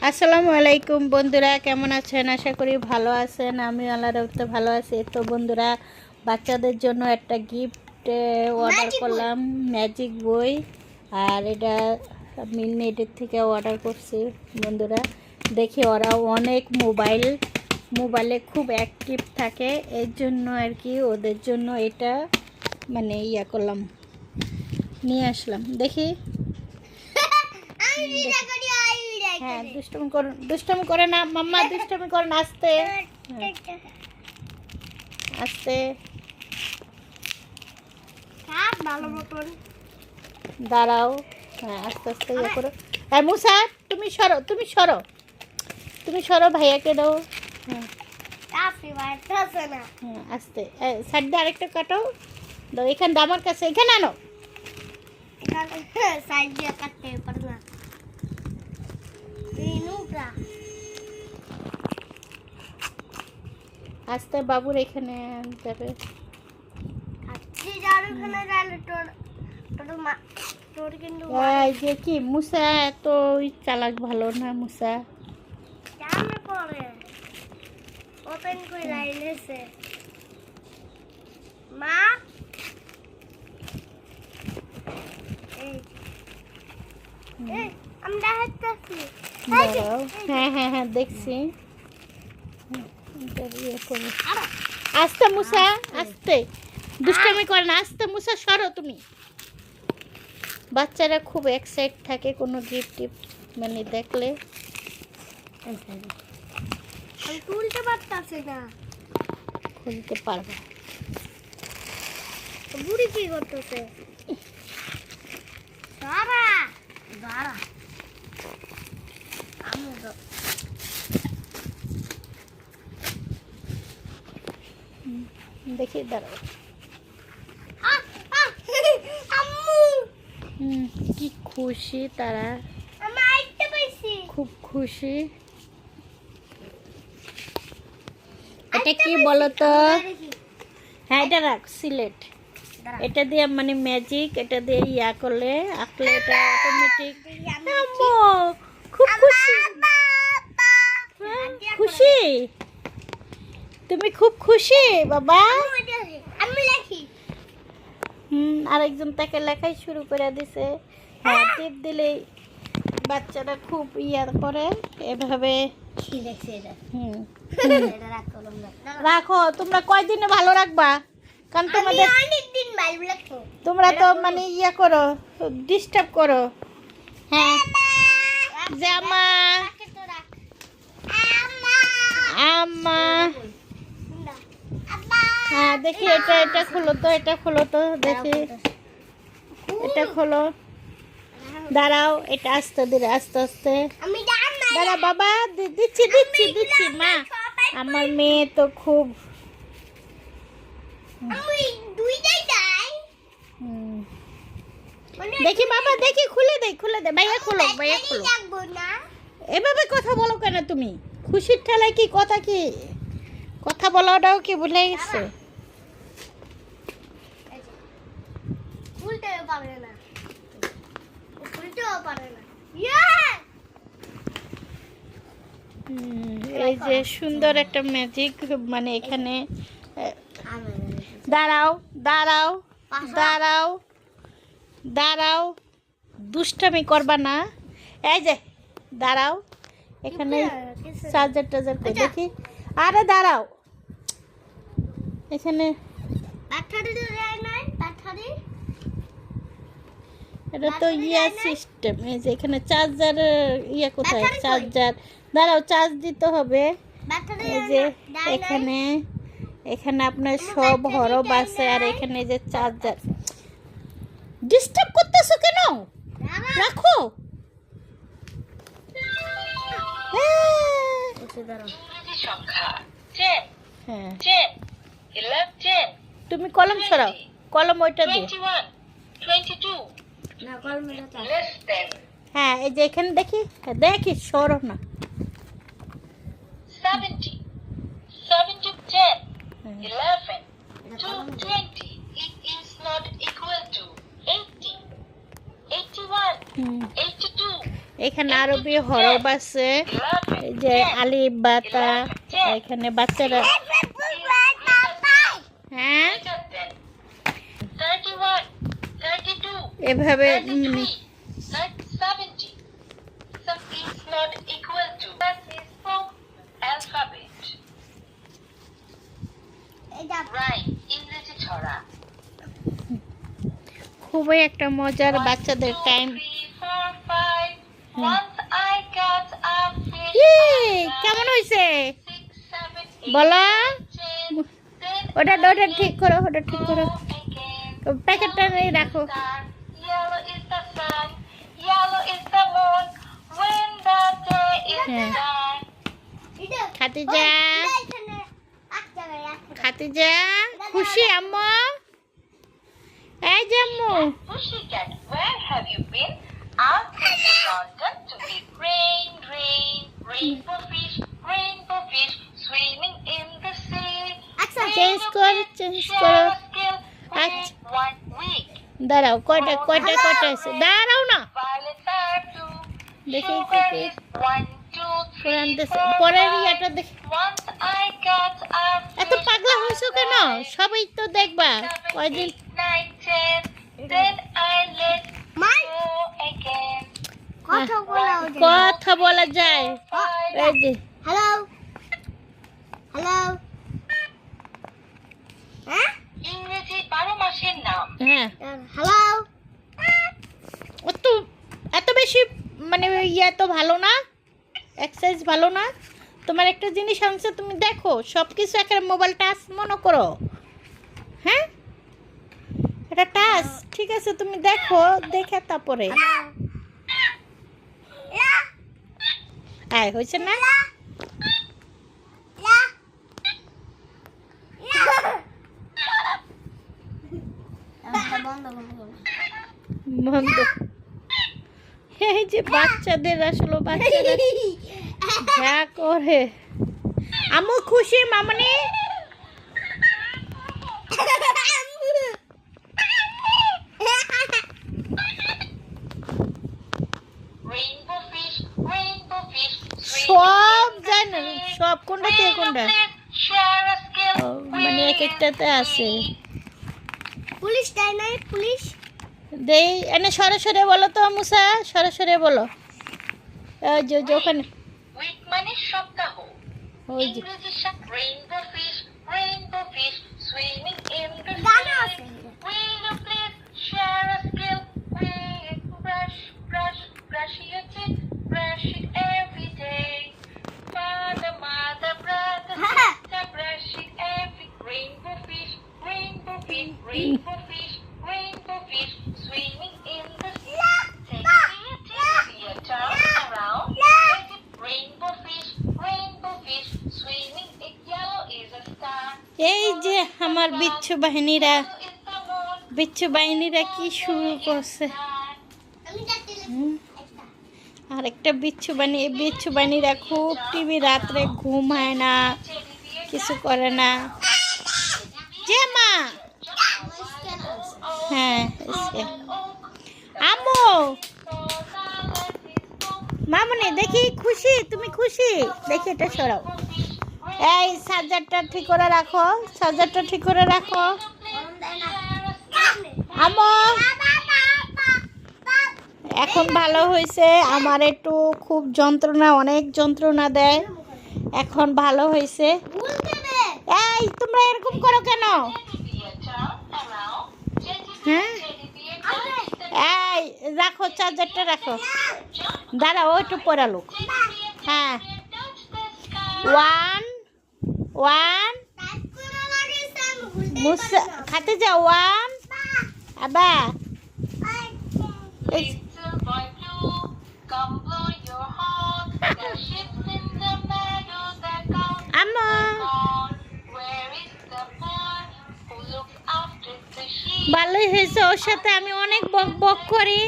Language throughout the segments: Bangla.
আসসালামু আলাইকুম বন্ধুরা, কেমন আছেন? আশা করি ভালো আছেন। আমি আল্লাহর রহমতে ভালো আছি। তো বন্ধুরা, বাচ্চাদের জন্য একটা গিফট অর্ডার করলাম, ম্যাজিক বই। আর এটা আমি নেটের থেকে অর্ডার করছি। বন্ধুরা, দেখি ওরা অনেক মোবাইলে খুব অ্যাক্টিভ থাকে, এর জন্য আর কি ওদের জন্য এটা মানে করলাম, নিয়ে আসলাম। দেখি। হ্যাঁ, দুষ্টমি করে না মাম্মা, দুষ্টমি করে না, আস্তে আস্তে দাঁড়াও। হ্যাঁ, আস্তে আস্তে ইয়ে করো। হ্যাঁ মুসা, তুমি সরো, ভাইয়াকে দাও। হ্যাঁ হ্যাঁ, আস্তে সাইড দিয়ে আরেকটা কাটো দাও। এখানে আমার কাছে, এখানে আনো। আস্তে বাবুর এখানে যাবে। এই যে কি মুসা এত চালাক ভালো না। মুসা ওপেন করে লাইলেছে মা। আমরা হাঁটতেছি। হ্যাঁ হ্যাঁ হ্যাঁ, দেখছি। আস্তে মুসা, আস্তে, দুষ্টামি করে না। আস্তে মুসা, সরো তুমি। বাচ্চারা খুব এক্সাইট থাকে কোনো গিফট টিফট মানে দেখলে। তুলতে পারতাছে না, খুলতে পারবে। বুড়ি কি করতেছে? দাঁড়া দাঁড়া, আমি তো দেখি, দাঁড়াও। কি খুশি তারা, খুব খুশি। এটা কি বলতো? হ্যাঁ, এটা রাখ, সিলেট। এটা দিয়ে মানে ম্যাজিক, এটা দিয়ে করলে আঁকলে এটা অটোমেটিক। খুব খুশি, খুশি তুমি, খুব খুশি বাবা। আরেকজন তাকে লেখাই শুরু করে দিছে। হ্যাঁ, টিপ দিলেই বাচ্চারা খুব করে এভাবে। রাখো, তোমরা কয়দিনে ভালো রাখবা? কারণ তোমাদের তোমরা তো মানে করো, ডিস্টার্ব করো। হ্যাঁ, জামা আম্মা। হ্যাঁ, দেখি এটা খোলো তো, এটা খোলো তো, দেখি এটা খোলো। দাঁড়াও, এটা আস্তে ধীরে, আস্তে আস্তে দাঁড়া বাবা। দিচ্ছি মা। আমার মেয়ে তো খুব দেখি বাবা, দেখি, খুলে দে ভাইয়া, খোলো। এভাবে কথা বলো কেন তুমি? খুশির ঠেলায় কি কথা বলাটাও কি ভুলে গেছে? এই যে সুন্দর একটা ম্যাজিক মানে এখানে। দাঁড়াও, দুষ্টামি করবা না। এই যে দাঁড়াও, এখানে চার্জার করে দেখি। আরে দাঁড়াও, এখানে এটা তো সিস্টেম। এই যে এখানে চার্জার কোথায়? চার্জার, দাঁড়াও, চার্জ দিতে হবে। এই যে এখানে আপনার সব হরব আছে। আর এখানে যে চার্জার। ডিস্টার্ব করতেছো কেন? রাখো। তুমি কলম সরাও, কলম ওইটা দিয়ে। হ্যাঁ, এই যে এখানে দেখি সরো না। 70, 7 to 10, 11, 2, 20. It is not equal to 80, 81, 82, এখানে আরবি হরফ আছে, এই যে আলিফ বাতা। এখানে বাচ্চারা হ্যাঁ 31, 32, এভাবে 33, 70. Sum is not equal to. That is from alphabet. এটা Rhyme. ইংরেজি ছড়া। খুবই একটা মজার 1, বাচ্চাদের 2, time. 3, 4, 5. Once I got a fish. কেমন হয়েছে 6, 7, 8, বলো? 10. Then ওটা I ওটা ঠিক করো, ওটা ঠিক করো। go again. প্যাকেটটা নিয়ে রাখো। Yellow is the sun, yellow is the moon, when the day is Yeah. done. এটা খাতিজা, এখানে একটা আছে খাতিজা খুশি আম্মু? এই যে আম্মু, Pussycat, where have you been? Out in the mountain to be rain, rain, rainbow fish, swimming in the sea. আচ্ছা চেঞ্জ কর, চেঞ্জ করো। Share a skill আচ্ছা। with 1 week. দাঁড়াও, কয়টা আছে? দাঁড়াও না, Violets are blue, দেখি sugar কি is 1, 2, 3, পরের 4, 5. ইয়াটা দেখি। Once I got a এত পাগলা হয়েছো কেন? সবাই তো দেখবা কয়দিন। 9, 10. Then I let my go again. কথা বলা যায় কথা বলা যায়। 5. এই যে হ্যালো হ্যালো হ্যাঁ ইংরেজি 12 মাসের নাম। হ্যাঁ, হ্যালো এত বেশি মানে ইয়া তো ভালো না, এক্সারসাইজ ভালো না। তোমার একটা জিনিস আনছে, তুমি দেখো সব কিছু একটা মোবাইল টাচ মনে করো। হ্যাঁ, এটা টাচ, ঠিক আছে, তুমি দেখো, দেখে তারপরে আয় হয়েছে না। বন্ধ। এই যে বাচ্চাদের আসলে বাচ্চারা যা করে। আম্মু খুশি মামনি? Rainbow fish, সব জানো, সব কোনটা থেকে কোনটা? share a skill ও, মানে এক একটাতে আছে। পুলিশ তাই নাই পুলিশ দেই এনে সরাসরি বলো তো মুসা, সরাসরি বলো। ওই যে ওখানে উইক মানে সপ্তাহ। ওই যে ইংরেজি rainbow fish, swimming in the Gaana sea. আছে Will you please share a skill with brush your teeth, brush it every day. Father, mother, brother, sister, brush it every. Rainbow fish, swimming in the sea. Take your turn around. Take it. Rainbow fish, swimming in yellow is a star. এই যে আমার বিচ্ছু বাহিনীরা, Yellow is the moon. বিচ্ছু বাহিনীরা কি শুরু করছে। আমি যাচ্ছি আর একটা বিচ্ছু বাহিনীরা খুব টিভি, রাত্রে ঘুম হয় না, কিছু করে না। যে মা, হ্যাঁ আম্মু মামুনি দেখি খুশি, তুমি খুশি? দেখি এটা সরাও। এই চার্জারটা ঠিক করে রাখো, চার্জারটা ঠিক করে রাখো। আম্মু এখন ভালো হয়েছে। আমার একটু খুব যন্ত্রণা, অনেক যন্ত্রণা দেয়, এখন ভালো হয়েছে। এই তোমরা এরকম করো কেন? হ্যাঁ, এই রাখো, চার্জারটা রাখো। দাঁড়াও একটু পড়ালো। হ্যাঁ, 1 1 মুসা খাতে যাও 1 আবা। এই Little boy blue, come blow your horn. The ships in the meadow that count আম্মু on. Where is the boy who looks after the sheep? ভালোই হয়েছে। ওর সাথে আমি অনেক বক বক করি,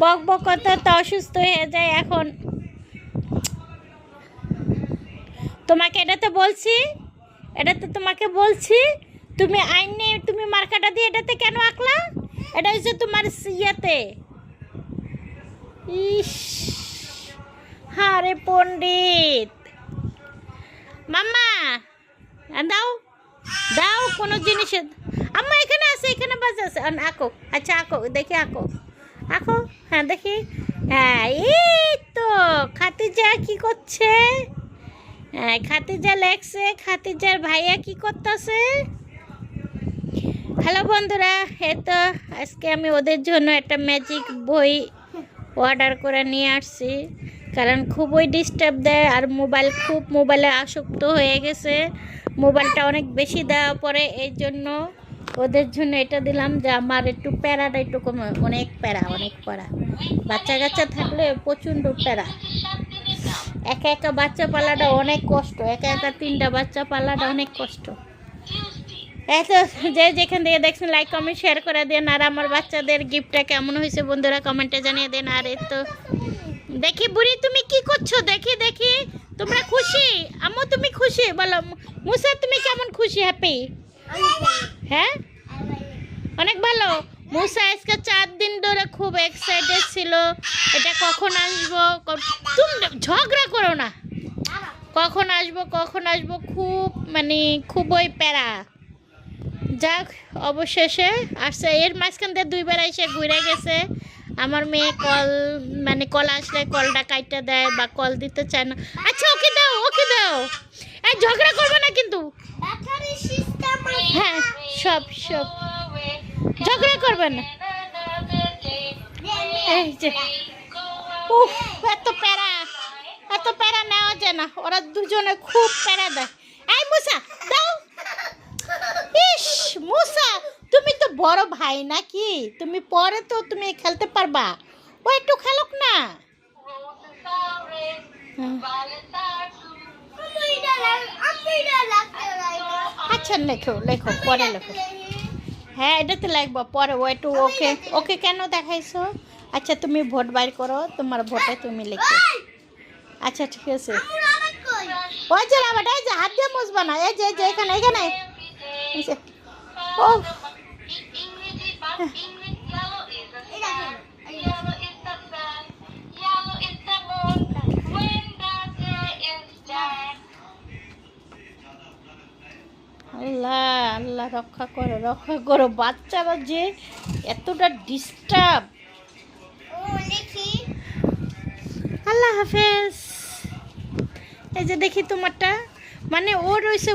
বক বক করতে তো অসুস্থ হয়ে যায়। এখন তোমাকে এটাতে বলছি, এটাতে তোমাকে বলছি, তুমি আইনে তুমি মার্কাটা দিয়ে এটাতে কেন আঁকলা? এটা হচ্ছে তোমার ইয়েতে। ইস আরে পণ্ডিত মাম্মা দাও দাও কোনো জিনিসের আম্মা এখানে আছে এখানে বাজে আছে আঁকো আচ্ছা আঁকো দেখি আঁকো আঁকো হ্যাঁ দেখি হ্যাঁ এই তো খাতিজা কি করছে হ্যাঁ খাতিজা লেখছে খাতিজার ভাইয়া কি করতেছে হ্যালো বন্ধুরা এই তো আজকে আমি ওদের জন্য একটা ম্যাজিক বই অর্ডার করে নিয়ে আসছি কারণ খুবই ডিস্টার্ব দেয় আর মোবাইলে আসক্ত হয়ে গেছে মোবাইলটা অনেক বেশি দেওয়া পরে এই জন্য ওদের জন্য এটা দিলাম যে আমার একটু প্যারাটা একটু কমে অনেক প্যারা বাচ্চা কাচ্চা থাকলে প্রচণ্ড প্যারা একা একা বাচ্চা পালাটা অনেক কষ্ট একা একা 3টা বাচ্চা পালাটা অনেক কষ্ট এত যে যেখান থেকে দেখছেন লাইক কমেন্ট শেয়ার করে দেন আর আমার বাচ্চাদের গিফটটা কেমন হয়েছে বন্ধুরা কমেন্টে জানিয়ে দেন আর এই তো দেখি বুড়ি তুমি কি করছো দেখি দেখি তোমরা খুশি আম্মু তুমি খুশি বলো মুসা তুমি কেমন খুশি হ্যাপি হ্যাঁ অনেক ভালো মুসা আজকে 4 দিন ধরে খুব এক্সাইটেড ছিল এটা কখন আসবো তুমি ঝগড়া করো না কখন আসবো খুব মানে খুবই প্যারা যাক অবশেষে আসছে এর মাঝখান দিয়ে 2বার এসে ঘুরে গেছে আমার মেয়ে কল আসলে কলটা কাইটা দেয় বা কল দিতে চায় না আচ্ছা ওকে দাও এই ঝগড়া করবে না কিন্তু হ্যাঁ সব ঝগড়া করবে না এই যে উফ এত প্যারা নেওয়া যায় না ওরা দুজনে খুব প্যারা দেয় এই মুসা দাও ইস মুসা তুমি তো বড় ভাই নাকি তুমি পরে তো তুমি খেলতে পারবা ও একটু খেলুক না আচ্ছা লেখো পরে লেখো হ্যাঁ এটাতে লাগবো পরে ও একটু ওকে কেন দেখাইছো আচ্ছা তুমি ভোট বাইর করো তোমার ভোটে তুমি লিখো আচ্ছা ঠিক আছে ওই যে রাবাটা এই যে হাত দিয়ে মুছবা না এই যে এখানে ও আল্লাহ রক্ষা করো বাচ্চারা যে এতটা ডিস্টার্ব আল্লাহ হাফেজ এই যে দেখি তোমারটা মানে ওর রয়েছে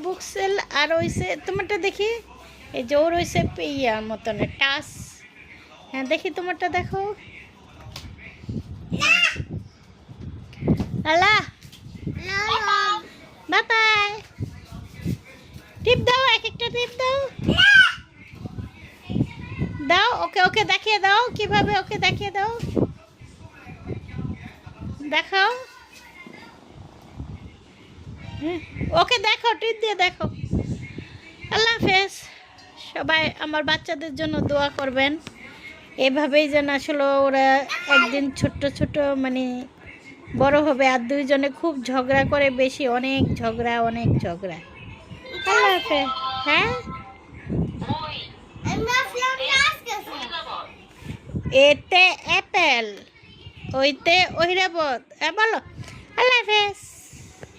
বুক সেল আর রয়েছে তোমারটা দেখি এই যে ওর রয়েছে ইয়ার মতন টাচ হ্যাঁ দেখি তোমারটা দেখো আল্লাহ বাই টিপ দাও একটা টিপ দাও ওকে দেখিয়ে দাও কিভাবে ওকে দেখিয়ে দাও দেখাও ওকে দেখো টিপ দিয়ে দেখো আল্লাহ হাফেজ সবাই আমার বাচ্চাদের জন্য দোয়া করবেন এভাবেই যেন আসলে ওরা একদিন ছোট মানে বড় হবে আর দুইজনে খুব ঝগড়া করে বেশি অনেক ঝগড়া আল্লাহ হাফেজ হ্যাঁ এতে অ্যাপেল ওইতে ঐরাবত বলো আল্লাহ হাফেজ।